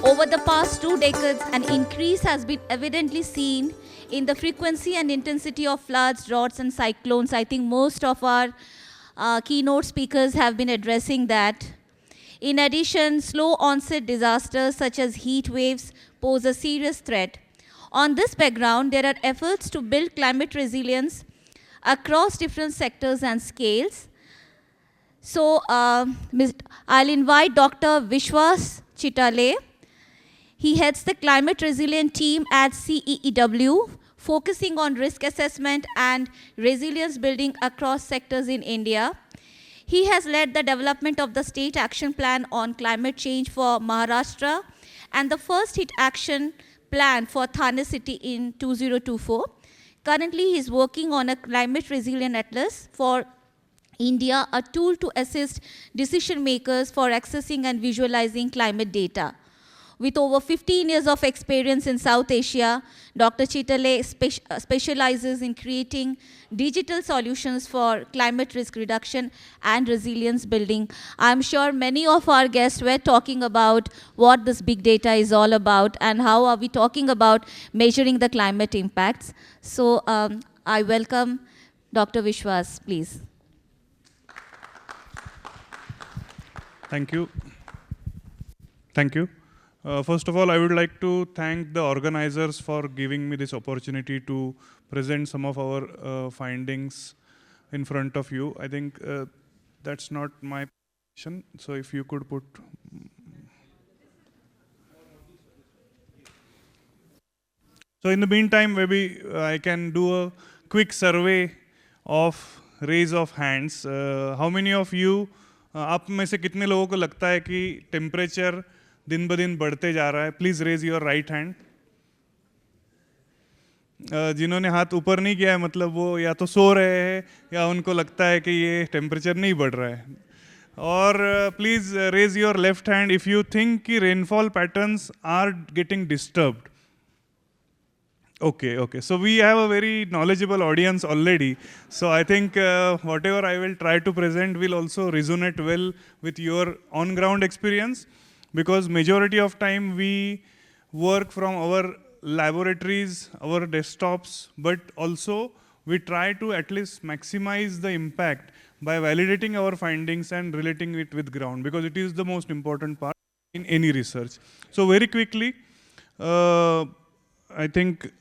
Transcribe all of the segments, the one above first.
Over the past 2 decades, an increase has been evidently seen in the frequency and intensity of floods, droughts, and cyclones. I think most of our keynote speakers have been addressing that. In addition, slow onset disasters such as heat waves pose a serious threat. On this background, there are efforts to build climate resilience across different sectors and scales. So I'll invite Dr. Vishwas Chitale. He heads the climate resilient team at CEEW, focusing on risk assessment and resilience building across sectors in India. He has led the development of the State Action Plan on Climate Change for Maharashtra and the first HIT Action Plan for Thane City in 2024. Currently, he is working on a climate resilient atlas for India, a tool to assist decision makers for accessing and visualizing climate data. With over 15 years of experience in South Asia, Dr. Chitale specializes in creating digital solutions for climate risk reduction and resilience building. I'm sure many of our guests were talking about what this big data is all about and how are we talking about measuring the climate impacts. So I welcome Dr. Vishwas, please. Thank you. Thank you. First of all, I would like to thank the organizers for giving me this opportunity to present some of our findings in front of you. I think that's not my position, so if you could put... So in the meantime, maybe I can do a quick survey of raise of hands. How many of you, आप में से कितने लोगों को लगता है कि temperature दिन ब दिन बढ़ते जा रहा है? Please raise your right hand. जिन्होंने हाथ ऊपर नहीं किया है मतलब वो या तो सो रहे हैं या उनको लगता है कि ये टेम्परेचर नहीं बढ़ रहा है. और please raise your left hand if you think कि rainfall patterns are getting disturbed. Okay. So we have a very knowledgeable audience already. So I think whatever I will try to present will also resonate well with your on-ground experience, because majority of time we work from our laboratories, our desktops, but also we try to at least maximize the impact by validating our findings and relating it with ground, because it is the most important part in any research. So very quickly, I think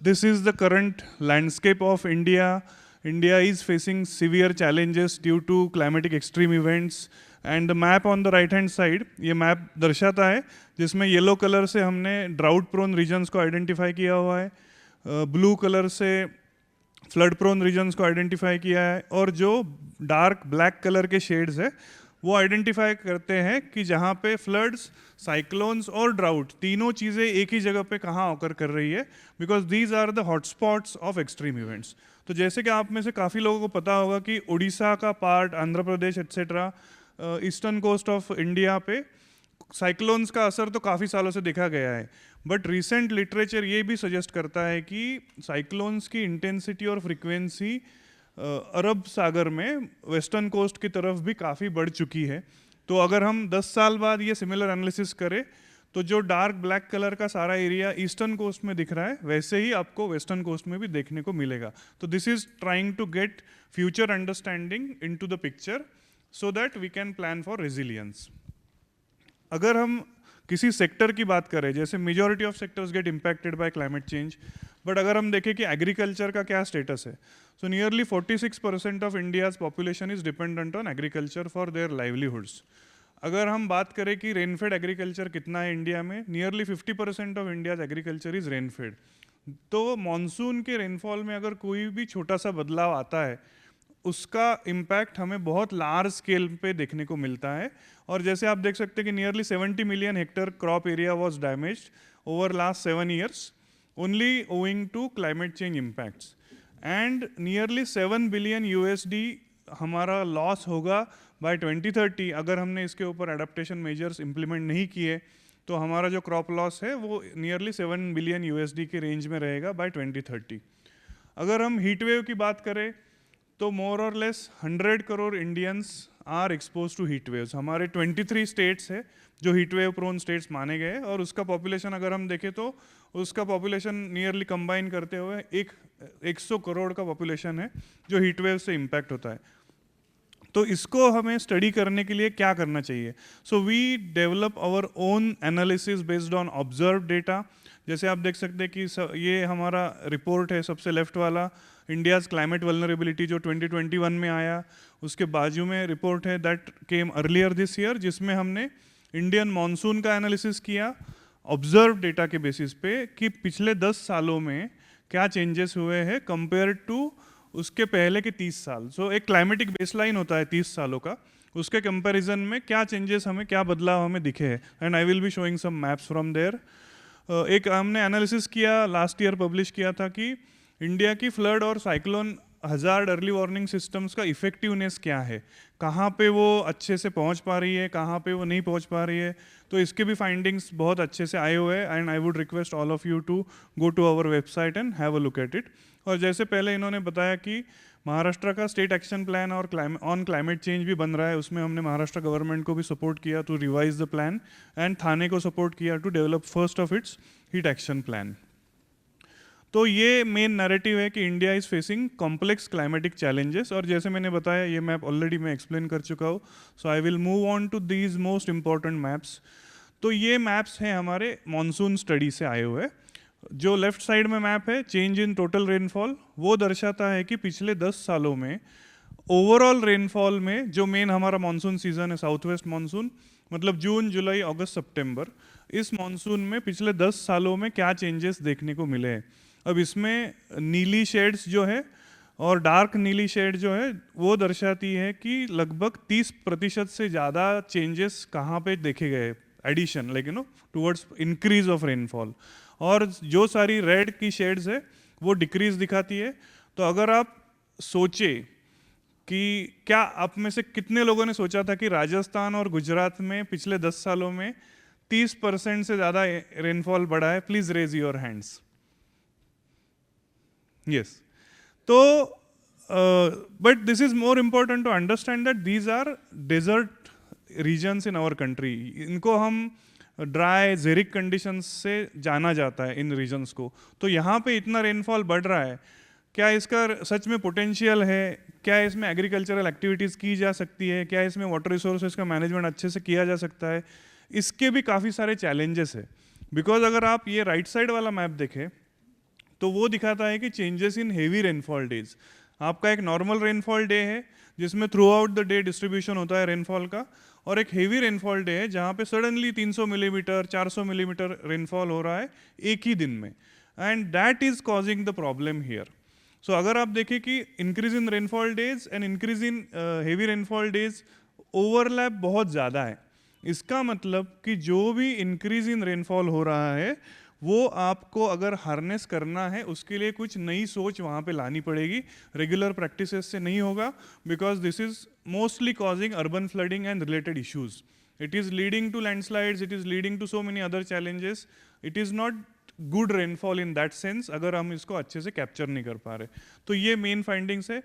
this is the current landscape of India. India is facing severe challenges due to climatic extreme events. And the map on the right hand side, ये map दर्शाता है जिसमें yellow colour से हमने drought prone regions को identify किया हुआ है, ब्लू कलर से फ्लड प्रोन रीजन्स को आइडेंटिफाई किया है, और जो डार्क ब्लैक कलर के शेड्स है वो आइडेंटिफाई करते हैं कि जहाँ पे फ्लड्स, साइक्लोन्स और ड्राउट तीनों चीज़ें एक ही जगह पे कहाँ ऑकर कर रही है, because these are the hotspots of extreme events. तो जैसे कि आप में से काफ़ी लोगों को पता होगा कि उड़ीसा का part, Andhra Pradesh etcetera, eastern coast of India पे साइक्लोन्स का असर तो काफ़ी सालों से देखा गया है. बट रिसेंट लिटरेचर ये भी सजेस्ट करता है कि साइक्लोन्स की इंटेंसिटी और फ्रिक्वेंसी अरब सागर में वेस्टर्न कोस्ट की तरफ भी काफ़ी बढ़ चुकी है. तो अगर हम 10 साल बाद ये सिमिलर एनालिसिस करें तो जो डार्क ब्लैक कलर का सारा एरिया ईस्टर्न कोस्ट में दिख रहा है वैसे ही आपको वेस्टर्न कोस्ट में भी देखने को मिलेगा. तो this is trying to get future understanding into the picture so that we can plan for resilience. अगर हम किसी सेक्टर की बात करें, जैसे majority of sectors get impacted by climate change, but अगर हम देखें कि एग्रीकल्चर का क्या स्टेटस है, so nearly 46% of India's population is dependent on agriculture for their livelihoods. अगर हम बात करें कि रेनफेड एग्रीकल्चर कितना है इंडिया में, nearly 50% of India's agriculture is rainfed. तो मॉनसून के रेनफॉल में अगर कोई भी छोटा सा बदलाव आता है उसका इम्पैक्ट हमें बहुत लार्ज स्केल पे देखने को मिलता है. और जैसे आप देख सकते हैं कि nearly 70 million hectare crop area was damaged over last 7 years only owing to climate change impacts, and nearly 7 billion USD हमारा लॉस होगा बाय 2030 अगर हमने इसके ऊपर एडाप्टेशन मेजर्स इम्प्लीमेंट नहीं किए. तो हमारा जो क्रॉप लॉस है वो नियरली 7 बिलियन USD के रेंज में रहेगा बाय 2030. अगर हम हीट वेव की बात करें तो मोर और less 100 crore Indians are expose to heat waves. हमारे 23 स्टेट्स है जो हीट वेव प्रोन स्टेट्स माने गए, और उसका पॉपुलेशन अगर हम देखें तो उसका पॉपुलेशन नियरली कंबाइन करते हुए 100 करोड़ का पॉपुलेशन है जो हीट वेव से इम्पैक्ट होता है. तो इसको हमें स्टडी करने के लिए क्या करना चाहिए? So we develop our own analysis based on observe data. जैसे आप देख सकते हैं कि ये हमारा रिपोर्ट है सबसे लेफ्ट वाला, इंडियाज़ क्लाइमेट वल्नरेबिलिटी, जो 2021 में आया. उसके बाजू में रिपोर्ट है that came earlier this year, जिसमें हमने इंडियन मानसून का एनालिसिस किया ऑब्जर्व डेटा के बेसिस पे कि पिछले 10 सालों में क्या चेंजेस हुए हैं कंपेयर टू उसके पहले के 30 साल. सो एक क्लाइमेटिक बेसलाइन होता है 30 सालों का, उसके कंपैरिजन में क्या चेंजेस हमें, क्या बदलाव हमें दिखे हैं. And I will be showing some maps from there. एक हमने एनालिसिस किया लास्ट ईयर पब्लिश किया था कि इंडिया की फ्लड और cyclone hazard early warning systems का इफेक्टिवनेस क्या है, कहाँ पे वो अच्छे से पहुँच पा रही है, कहाँ पे वो नहीं पहुँच पा रही है. तो इसके भी फाइंडिंग्स बहुत अच्छे से आए हुए हैं. And I would request all of you to go to our website and have a look at it. और जैसे पहले इन्होंने बताया कि महाराष्ट्र का स्टेट एक्शन प्लान और ऑन क्लाइमेट चेंज भी बन रहा है, उसमें हमने महाराष्ट्र गवर्नमेंट को भी सपोर्ट किया to revise the plan, and Thane को सपोर्ट किया to develop first of its heat action plan. तो ये मेन नैरेटिव है कि India is facing complex climatic challenges. और जैसे मैंने बताया ये मैप ऑलरेडी मैं एक्सप्लेन कर चुका हूँ. So I will move on to these most important maps. तो ये मैप्स हैं हमारे मॉनसून स्टडी से आए हुए. जो लेफ्ट साइड में मैप है चेंज इन टोटल रेनफॉल, वो दर्शाता है कि पिछले 10 सालों में ओवरऑल रेनफॉल में, जो मेन हमारा मानसून सीजन है साउथ वेस्ट मानसून, मतलब जून जुलाई अगस्त सितंबर, इस मानसून में पिछले 10 सालों में क्या चेंजेस देखने को मिले हैं. अब इसमें नीली शेड्स जो है और डार्क नीली शेड जो है वो दर्शाती है कि लगभग 30% से ज़्यादा चेंजेस कहाँ पे देखे गए, addition like you know towards increase of rainfall. और जो सारी रेड की शेड्स है वो डिक्रीज दिखाती है. तो अगर आप सोचे कि क्या आप में से कितने लोगों ने सोचा था कि राजस्थान और गुजरात में पिछले 10 सालों में 30% से ज़्यादा रेनफॉल बढ़ा है? Please raise your hands. Yes. So, but this is more important to understand that these are desert regions in our country. इनको हम ड्राई जेरिक कंडीशंस से जाना जाता है इन रीजन्स को. तो यहाँ पे इतना रेनफॉल बढ़ रहा है, क्या इसका सच में पोटेंशियल है? क्या इसमें एग्रीकल्चरल एक्टिविटीज़ की जा सकती है? क्या इसमें वाटर रिसोर्सेज का मैनेजमेंट अच्छे से किया जा सकता है? इसके भी काफ़ी सारे चैलेंजेस है. बिकॉज अगर आप ये राइट साइड वाला मैप देखें तो वो दिखाता है कि changes in heavy rainfall days. आपका एक नॉर्मल रेनफॉल डे है जिसमें through out the day distribution होता है रेनफॉल का, और एक हेवी रेनफॉल डे है जहाँ पे सडनली 300 मिलीमीटर 400 मिलीमीटर रेनफॉल हो रहा है एक ही दिन में. And that is causing the problem here. So अगर आप देखें कि increase in rainfall days and increase in heavy rainfall days overlap बहुत ज़्यादा है. इसका मतलब कि जो भी इंक्रीज इन रेनफॉल हो रहा है वो आपको अगर हार्नेस करना है उसके लिए कुछ नई सोच वहाँ पे लानी पड़ेगी, रेगुलर प्रैक्टिसेस से नहीं होगा. Because this is mostly causing urban flooding and related issues. It is leading to landslides, it is leading to so many other challenges. It is not good rainfall in that sense अगर हम इसको अच्छे से capture नहीं कर पा रहे. तो ये मेन फाइंडिंग्स है.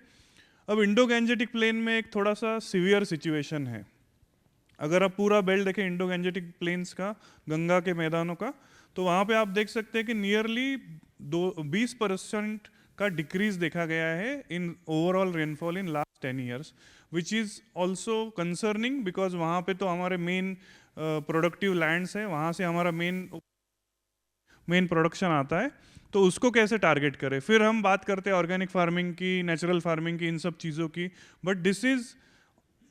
अब इंडो गैंजेटिक प्लेन में एक थोड़ा सा सिवियर सिचुएशन है. अगर आप पूरा बेल्ट देखें इंडो गैंजेटिक प्लेन्स का, गंगा के मैदानों का, तो वहाँ पे आप देख सकते हैं कि नियरली 20% का डिक्रीज देखा गया है in overall rainfall in last 10 years, which is also concerning because वहाँ पे तो हमारे मेन प्रोडक्टिव लैंड्स हैं, वहाँ से हमारा मेन प्रोडक्शन आता है. तो उसको कैसे टारगेट करें? फिर हम बात करते हैं ऑर्गेनिक फार्मिंग की, नेचुरल फार्मिंग की, इन सब चीज़ों की. But this is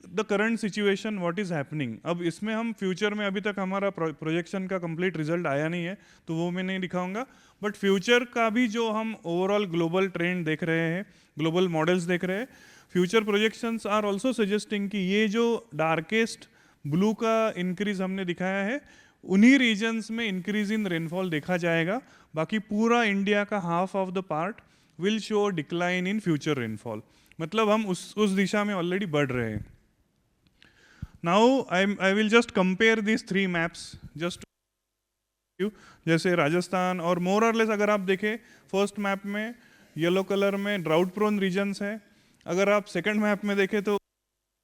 the current situation what is happening. अब इसमें हम फ्यूचर में, अभी तक हमारा प्रोजेक्शन का कंप्लीट रिजल्ट आया नहीं है तो वो मैं नहीं दिखाऊंगा, बट फ्यूचर का भी जो हम ओवरऑल ग्लोबल ट्रेंड देख रहे हैं, ग्लोबल मॉडल्स देख रहे हैं, future projections are also suggesting कि ये जो डार्केस्ट ब्लू का इंक्रीज हमने दिखाया है उन्हीं रीजन्स में इंक्रीज इन रेनफॉल देखा जाएगा. बाकी पूरा इंडिया का half of the part will show decline in future rainfall. मतलब हम उस दिशा में ऑलरेडी बढ़ रहे हैं. Now I will just compare these 3 maps just to you. जैसे राजस्थान और मोर और लेस अगर आप देखें फर्स्ट मैप में येलो कलर में ड्राउट प्रोन रीजन्स है, अगर आप सेकंड मैप में देखें तो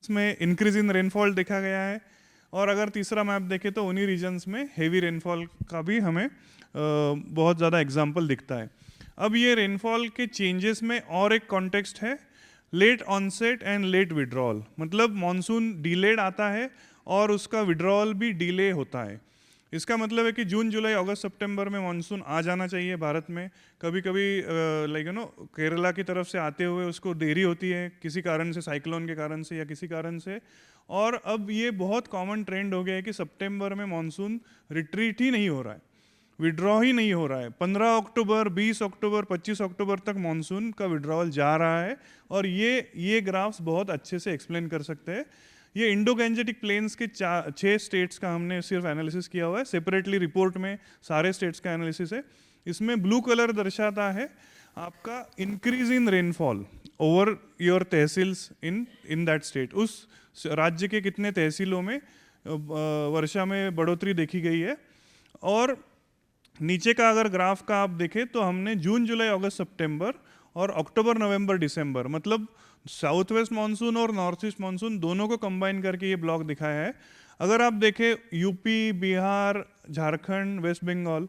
इसमें इंक्रीज इन रेनफॉल देखा गया है, और अगर तीसरा मैप देखें तो उन्हीं रीजन्स में हेवी रेनफॉल का भी हमें बहुत ज़्यादा एग्जाम्पल दिखता है। अब ये रेनफॉल के चेंजेस में और एक कॉन्टेक्स्ट है, late onset and late withdrawal. मतलब मानसून डिलेड आता है और उसका विड्रॉल भी डिले होता है। इसका मतलब है कि जून जुलाई अगस्त सितंबर में मानसून आ जाना चाहिए भारत में, कभी कभी लाइक केरला की तरफ से आते हुए उसको देरी होती है किसी कारण से, साइक्लोन के कारण से या किसी कारण से। और अब ये बहुत कॉमन ट्रेंड हो गया है कि सितंबर में मानसून रिट्रीट ही नहीं हो रहा है, विड्रॉ ही नहीं हो रहा है। 15 अक्टूबर, 20 अक्टूबर, 25 अक्टूबर तक मानसून का विड्रॉल जा रहा है, और ये ग्राफ्स बहुत अच्छे से एक्सप्लेन कर सकते हैं। ये इंडो गैंजेटिक प्लेन्स के 6 स्टेट्स का हमने सिर्फ एनालिसिस किया हुआ है, सेपरेटली रिपोर्ट में सारे स्टेट्स का एनालिसिस है। इसमें ब्लू कलर दर्शाता है आपका increase in rainfall over your tehsils in that state. उस राज्य के कितने तहसीलों में वर्षा में बढ़ोतरी देखी गई है। और नीचे का अगर ग्राफ का आप देखें तो हमने जून जुलाई अगस्त सितंबर और अक्टूबर नवंबर दिसंबर, मतलब साउथ वेस्ट मानसून और नॉर्थ ईस्ट मानसून दोनों को कंबाइन करके ये ब्लॉक दिखाया है। अगर आप देखें यूपी, बिहार, झारखंड, वेस्ट बंगाल,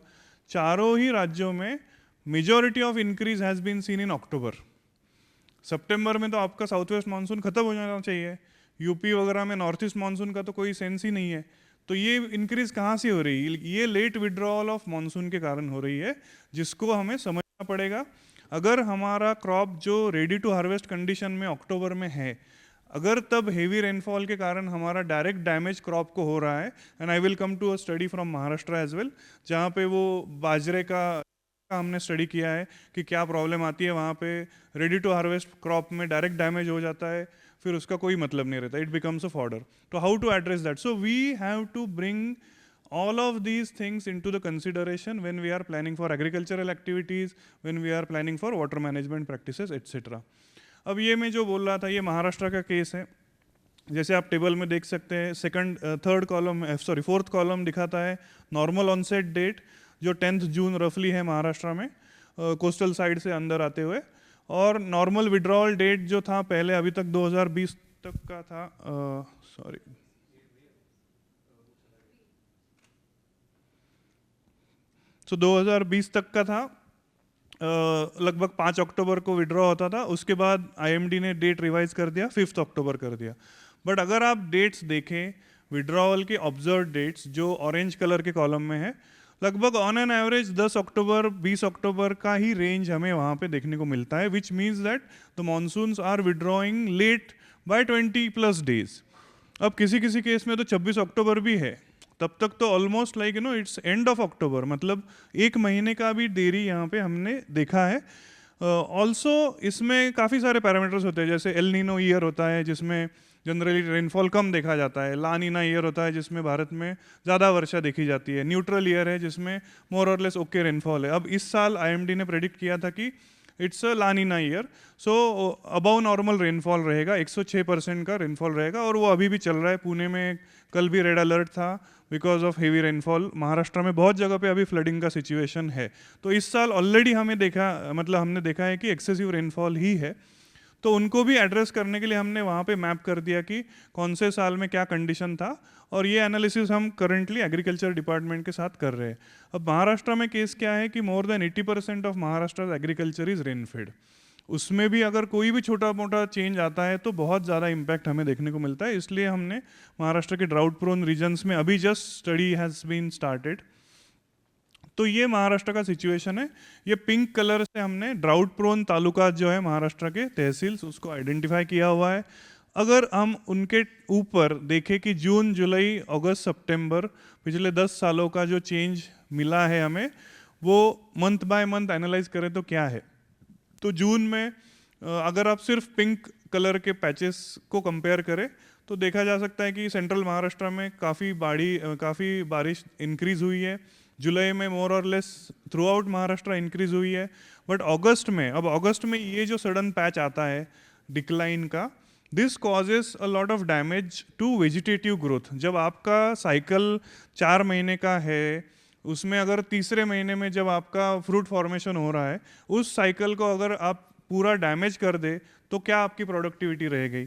चारों ही राज्यों में majority of increase has been seen in October. सितंबर में तो आपका साउथ वेस्ट मानसून खत्म हो जाना चाहिए, यूपी वगैरह में नॉर्थ ईस्ट मानसून का तो कोई सेंस ही नहीं है। तो ये इंक्रीज कहाँ से हो रही है? ये लेट विड्रॉल ऑफ मानसून के कारण हो रही है, जिसको हमें समझना पड़ेगा। अगर हमारा क्रॉप जो रेडी टू हार्वेस्ट कंडीशन में अक्टूबर में है, अगर तब हेवी रेनफॉल के कारण हमारा डायरेक्ट डैमेज क्रॉप को हो रहा है, and I will come to a study from Maharashtra as well, जहाँ पे वो बाजरे का हमने स्टडी किया है कि क्या प्रॉब्लम आती है वहाँ पे। रेडी टू हार्वेस्ट क्रॉप में डायरेक्ट डैमेज हो जाता है, फिर उसका कोई मतलब नहीं रहता, इट बिकम्स अ फॉर्डर। तो how to address that? So we have to bring all of these things into the consideration when we are planning for agricultural activities, when we are planning for water management practices, etc. अब ये मैं जो बोल रहा था, ये महाराष्ट्र का case है। जैसे आप टेबल में देख सकते हैं, फोर्थ कॉलम दिखाता है नॉर्मल ऑनसेट डेट, जो 10 जून रफली है महाराष्ट्र में कोस्टल साइड से अंदर आते हुए, और नॉर्मल विड्रॉल डेट जो था पहले, अभी तक 2020 तक का था, तो 2020 तक का था, लगभग 5 अक्टूबर को विड्रॉ होता था। उसके बाद आईएमडी ने डेट रिवाइज कर दिया, 5 अक्टूबर कर दिया। बट अगर आप डेट्स देखें, विड्रॉवल के ऑब्जर्व डेट्स जो ऑरेंज कलर के कॉलम में है, लगभग ऑन एन एवरेज 10 अक्टूबर 20 अक्टूबर का ही रेंज हमें वहाँ पे देखने को मिलता है, which means that the monsoons are withdrawing late by 20+ days. अब किसी किसी केस में तो 26 अक्टूबर भी है, तब तक तो almost like it's end of October, मतलब 1 महीने का भी देरी यहाँ पे हमने देखा है। ऑल्सो इसमें काफ़ी सारे पैरामीटर्स होते हैं, जैसे एल नीनो ईयर होता है जिसमें जनरली रेनफॉल कम देखा जाता है, ला नीना ईयर होता है जिसमें भारत में ज़्यादा वर्षा देखी जाती है, न्यूट्रल ईयर है जिसमें मोर और लेस ओके रेनफॉल है। अब इस साल आईएमडी ने प्रेडिक्ट किया था कि it's a La Nina year, so above normal rainfall रहेगा, 106% का रेनफॉल रहेगा, और वो अभी भी चल रहा है। पुणे में कल भी रेड अलर्ट था because of heavy rainfall. Maharashtra में बहुत जगह पे अभी फ्लडिंग का सिचुएशन है। तो इस साल ऑलरेडी हमने देखा है कि एक्सेसिव रेनफॉल ही है, तो उनको भी एड्रेस करने के लिए हमने वहाँ पे मैप कर दिया कि कौन से साल में क्या कंडीशन था, और ये एनालिसिस हम करंटली एग्रीकल्चर डिपार्टमेंट के साथ कर रहे हैं। अब महाराष्ट्र में केस क्या है कि more than 80% of Maharashtra agriculture is rain fade. उसमें भी अगर कोई भी छोटा मोटा चेंज आता है तो बहुत ज़्यादा इम्पैक्ट हमें देखने को मिलता है। इसलिए हमने महाराष्ट्र के ड्राउट प्रोन रीजन्स में अभी just study has been started. तो ये महाराष्ट्र का सिचुएशन है। ये पिंक कलर से हमने ड्राउट प्रोन तालुका जो है महाराष्ट्र के तहसील्स, उसको आइडेंटिफाई किया हुआ है। अगर हम उनके ऊपर देखें कि जून जुलाई अगस्त सितंबर पिछले 10 सालों का जो चेंज मिला है हमें, वो मंथ बाय मंथ एनालाइज करें तो क्या है। तो जून में अगर आप सिर्फ पिंक कलर के पैचेस को कंपेयर करें तो देखा जा सकता है कि सेंट्रल महाराष्ट्र में काफ़ी बारिश इंक्रीज हुई है। जुलाई में मोर और less through out Maharashtra increase हुई है। बट अगस्त में ये जो सडन पैच आता है डिक्लाइन का, this causes a lot of damage to vegetative growth. जब आपका साइकिल 4 महीने का है, उसमें अगर तीसरे महीने में जब आपका फ्रूट फॉर्मेशन हो रहा है, उस साइकिल को अगर आप पूरा डैमेज कर दे तो क्या आपकी प्रोडक्टिविटी रह गई।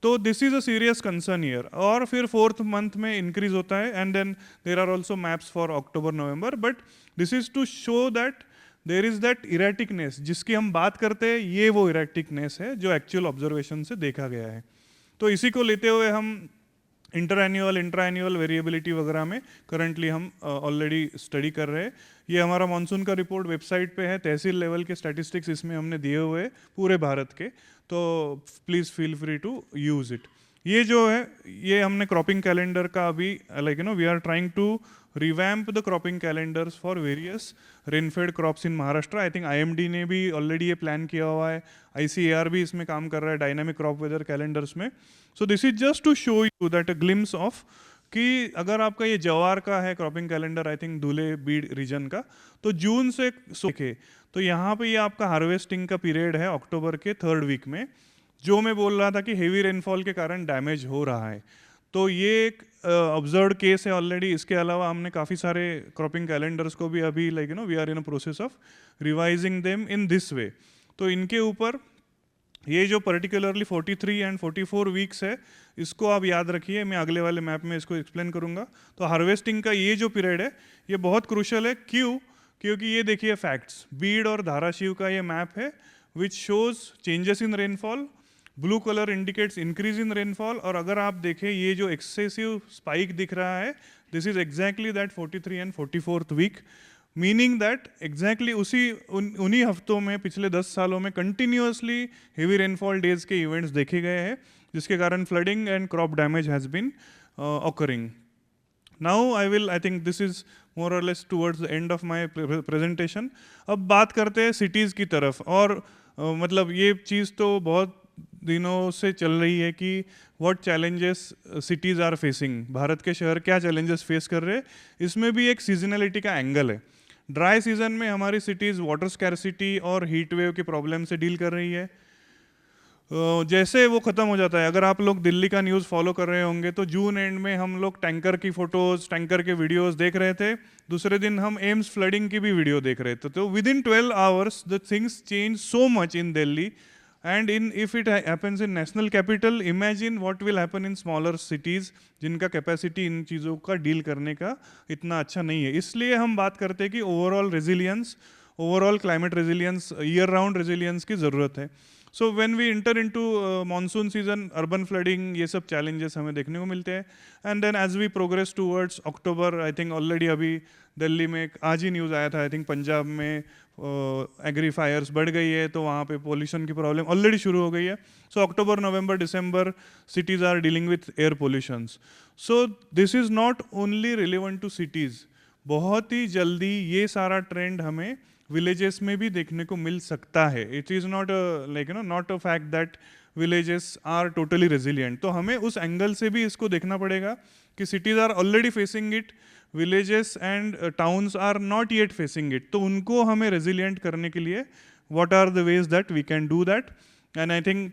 तो this is a serious concern year. और फिर 4th मंथ में इंक्रीज होता है and then there are also maps for October November, but this is to show that there is that erraticness जिसकी हम बात करते हैं, ये वो इरेटिकनेस है जो एक्चुअल ऑब्जर्वेशन से देखा गया है। तो इसी को लेते हुए हम इंटर एनुअल वेरिएबिलिटी वगैरह में करंटली हम ऑलरेडी स्टडी कर रहे हैं। ये हमारा मानसून का रिपोर्ट वेबसाइट पे है, तहसील लेवल के स्टैटिस्टिक्स इसमें हमने दिए हुए हैं पूरे भारत के, तो please feel free to use it. ये जो है ये हमने क्रॉपिंग कैलेंडर का अभी like we are trying to revamp the cropping calendars for various rainfed crops in Maharashtra. I think IMD ने भी ऑलरेडी ये प्लान किया हुआ है, ICAR भी इसमें काम कर रहा है डायनामिक क्रॉप वेदर कैलेंडर्स में। So this is just to show you that a glimpse of कि अगर आपका ये जवार का है cropping calendar, I think Dhule Beed region का, तो जून से देखे तो यहाँ पे ये आपका हार्वेस्टिंग का पीरियड है अक्टूबर के 3rd वीक में, जो मैं बोल रहा था कि हेवी रेनफॉल के कारण डैमेज हो रहा है। तो ये एक ऑब्जर्व्ड केस है ऑलरेडी। इसके अलावा हमने काफ़ी सारे क्रॉपिंग कैलेंडर्स को भी अभी like we are in a process of revising them in this way. तो इनके ऊपर ये जो पर्टिकुलरली 43 एंड 44 वीक्स है, इसको आप याद रखिए, मैं अगले वाले मैप में इसको एक्सप्लेन करूंगा। तो हार्वेस्टिंग का ये जो पीरियड है ये बहुत क्रूशल है। क्यों? क्योंकि ये देखिए फैक्ट्स, बीड और धाराशिव का ये मैप है which shows changes in rainfall. Blue colour indicates increase in rainfall, और अगर आप देखें ये जो एक्सेसिव स्पाइक दिख रहा है, this is exactly that 43 and 44th week, meaning that exactly उन्हीं हफ्तों में पिछले 10 सालों में कंटिन्यूसली हेवी रेनफॉल डेज के इवेंट्स देखे गए हैं, जिसके कारण flooding and crop damage has been occurring. Now I think this is more or less towards the end of my presentation. अब बात करते हैं सिटीज़ की तरफ, और मतलब ये चीज़ तो बहुत दिनों से चल रही है कि what challenges cities are facing, Bharat के शहर क्या चैलेंजेस फेस कर रहे हैं। इसमें भी एक सीजनलिटी का एंगल है। ड्राई सीजन में हमारी सिटीज़ वाटर स्कैरसिटी और हीट वेव की प्रॉब्लम से डील कर रही है। जैसे वो ख़त्म हो जाता है, अगर आप लोग दिल्ली का न्यूज़ फॉलो कर रहे होंगे तो जून एंड में हम लोग टैंकर की फ़ोटोज़, टैंकर के वीडियोस देख रहे थे। दूसरे दिन हम एम्स फ्लडिंग की भी वीडियो देख रहे थे। तो with in 12 hours the things change so much in Delhi, and if it happens in national capital, imagine what will happen in smaller cities जिनका कैपेसिटी इन चीज़ों का डील करने का इतना अच्छा नहीं है। इसलिए हम बात करते हैं कि overall resilience, overall climate resilience, year round resilience की ज़रूरत है। So when we enter into monsoon season, urban flooding, ये सब चैलेंजेस हमें देखने को मिलते हैं। And then as we progress towards October, I think already अभी दिल्ली में आज ही न्यूज़ आया था, आई थिंक पंजाब में एग्री फायर्स बढ़ गई है, तो वहाँ पे पोल्यूशन की प्रॉब्लम ऑलरेडी शुरू हो गई है। So October, November, December cities are dealing with air pollutions. So this is not only relevant to cities, बहुत ही जल्दी ये सारा ट्रेंड हमें विलेजेस में भी देखने को मिल सकता है। It is not like not a fact that villages are totally resilient. तो हमें उस एंगल से भी इसको देखना पड़ेगा कि cities are already facing it, villages and towns are not yet facing it. तो उनको हमें रेजिलियंट करने के लिए what are the ways that we can do that. And I think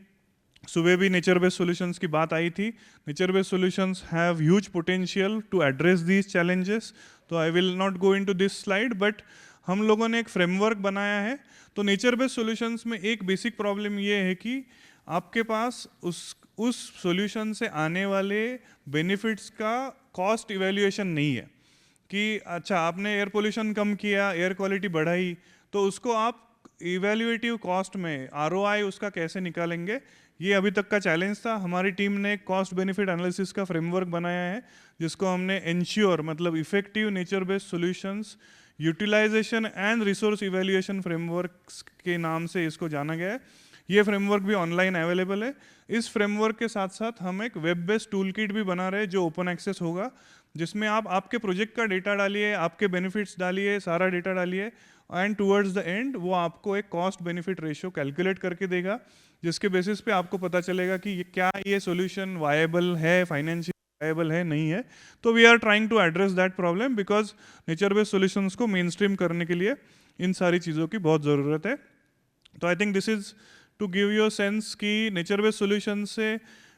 सुबह भी नेचर बेस्ड सॉल्यूशंस की बात आई थी। Nature based solutions have huge potential to address these challenges. तो I will not go into this slide, but हम लोगों ने एक फ्रेमवर्क बनाया है। तो नेचर बेस्ड सॉल्यूशंस में एक बेसिक प्रॉब्लम ये है कि आपके पास उस सॉल्यूशन से आने वाले बेनिफिट्स का कॉस्ट इवैल्यूएशन नहीं है कि अच्छा आपने एयर पोल्यूशन कम किया, एयर क्वालिटी बढ़ाई, तो उसको आप इवैल्यूएटिव कॉस्ट में ROI उसका कैसे निकालेंगे, ये अभी तक का चैलेंज था। हमारी टीम ने कॉस्ट बेनिफिट एनालिसिस का फ्रेमवर्क बनाया है, जिसको हमने एंश्योर मतलब effective nature based solutions utilization and resource evaluation framework के नाम से इसको जाना गया है। ये फ्रेमवर्क भी ऑनलाइन अवेलेबल है। इस फ्रेमवर्क के साथ साथ हम एक वेब बेस्ड टूल किट भी बना रहे हैं जो ओपन एक्सेस होगा, जिसमें आप आपके प्रोजेक्ट का डेटा डालिए, आपके बेनिफिट्स डालिए, सारा डेटा डालिए, एंड टूवर्ड्स द एंड वो आपको एक कॉस्ट बेनिफिट रेशियो कैलकुलेट करके देगा, जिसके बेसिस पे आपको पता चलेगा कि ये सॉल्यूशन वायबल है, फाइनेंशियल वायबल है, नहीं है। तो we are trying to address that problem, because nature based solutions को मेन स्ट्रीम करने के लिए इन सारी चीज़ों की बहुत ज़रूरत है। तो I think this is to give you a sense कि नेचर बेस्ड सॉल्यूशन से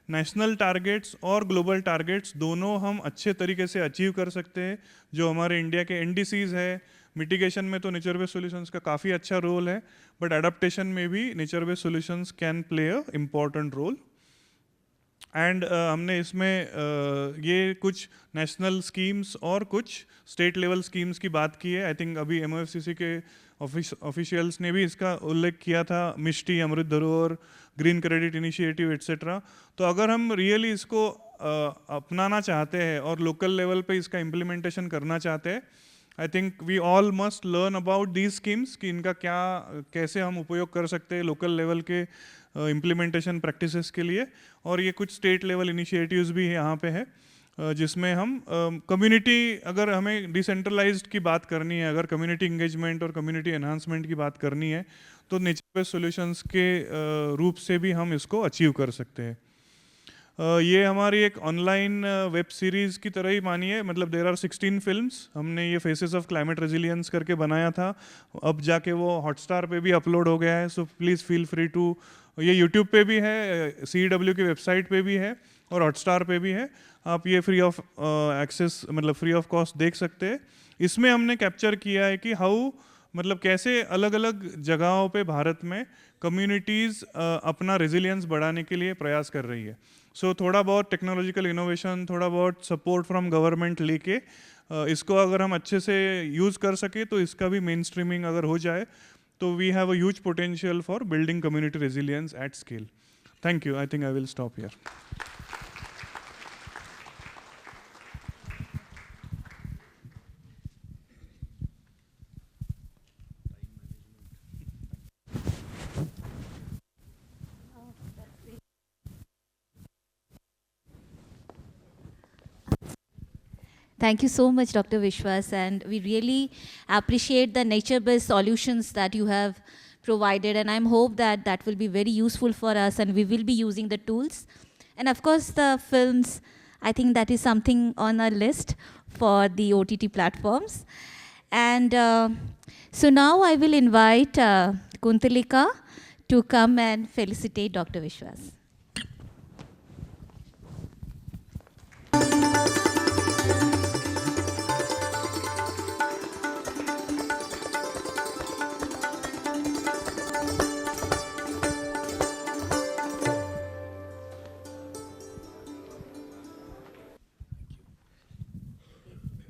नेशनल टारगेट्स और ग्लोबल टारगेट्स दोनों हम अच्छे तरीके से अचीव कर सकते हैं। जो हमारे इंडिया के NDCs है, मिटिगेशन में तो नेचर बेस्ड सॉल्यूशंस का काफ़ी अच्छा रोल है, बट एडाप्टेशन में भी nature based solutions can play a important role. And हमने इसमें ये कुछ नेशनल स्कीम्स और कुछ स्टेट लेवल स्कीम्स की बात की है। आई थिंक अभी MOFCC के ऑफिशियल्स ने भी इसका उल्लेख किया था, मिष्टी, अमृत धरोहर, ग्रीन क्रेडिट इनिशिएटिव एट्सेट्रा। तो अगर हम रियली इसको अपनाना चाहते हैं और लोकल लेवल पे इसका इम्प्लीमेंटेशन करना चाहते हैं, I think we all must learn about these schemes कि इनका क्या कैसे हम उपयोग कर सकते हैं लोकल लेवल के इम्प्लीमेंटेशन प्रैक्टिसेस के लिए। और ये कुछ स्टेट लेवल इनिशिएटिव्स भी यहाँ पे है जिसमें हम कम्युनिटी, अगर हमें डिसेंट्रलाइज्ड की बात करनी है, अगर कम्युनिटी इंगेजमेंट और कम्युनिटी एनहांसमेंट की बात करनी है, तो नेचर बेस्ड सॉल्यूशंस के रूप से भी हम इसको अचीव कर सकते हैं। ये हमारी एक ऑनलाइन वेब सीरीज़ की तरह ही मानिए, मतलब देर आर 16 फिल्म्स। हमने ये फेसेस ऑफ क्लाइमेट रेजिलियंस करके बनाया था, अब जाके वो हॉटस्टार पे भी अपलोड हो गया है। So please feel free to, ये यूट्यूब पे भी है, CEW की वेबसाइट पे भी है और हॉटस्टार पे भी है। आप ये फ्री ऑफ एक्सेस, मतलब फ्री ऑफ कॉस्ट देख सकते हैं। इसमें हमने कैप्चर किया है कि हाउ, मतलब कैसे अलग अलग जगहों पे भारत में कम्युनिटीज़ अपना रेजिलियंस बढ़ाने के लिए प्रयास कर रही है। सो थोड़ा बहुत टेक्नोलॉजिकल इनोवेशन, थोड़ा बहुत सपोर्ट फ्रॉम गवर्नमेंट लेके इसको अगर हम अच्छे से यूज़ कर सके, तो इसका भी मेन स्ट्रीमिंग अगर हो जाए, तो we have a huge potential for building community resilience at scale. Thank you. I think I will stop here. Thank you so much, Dr. Vishwas, and we really appreciate the nature-based solutions that you have provided, and I hope that that will be very useful for us, and we will be using the tools. And of course, the films, I think that is something on our list for the OTT platforms. And so now I will invite Kuntalika to come and felicitate Dr. Vishwas.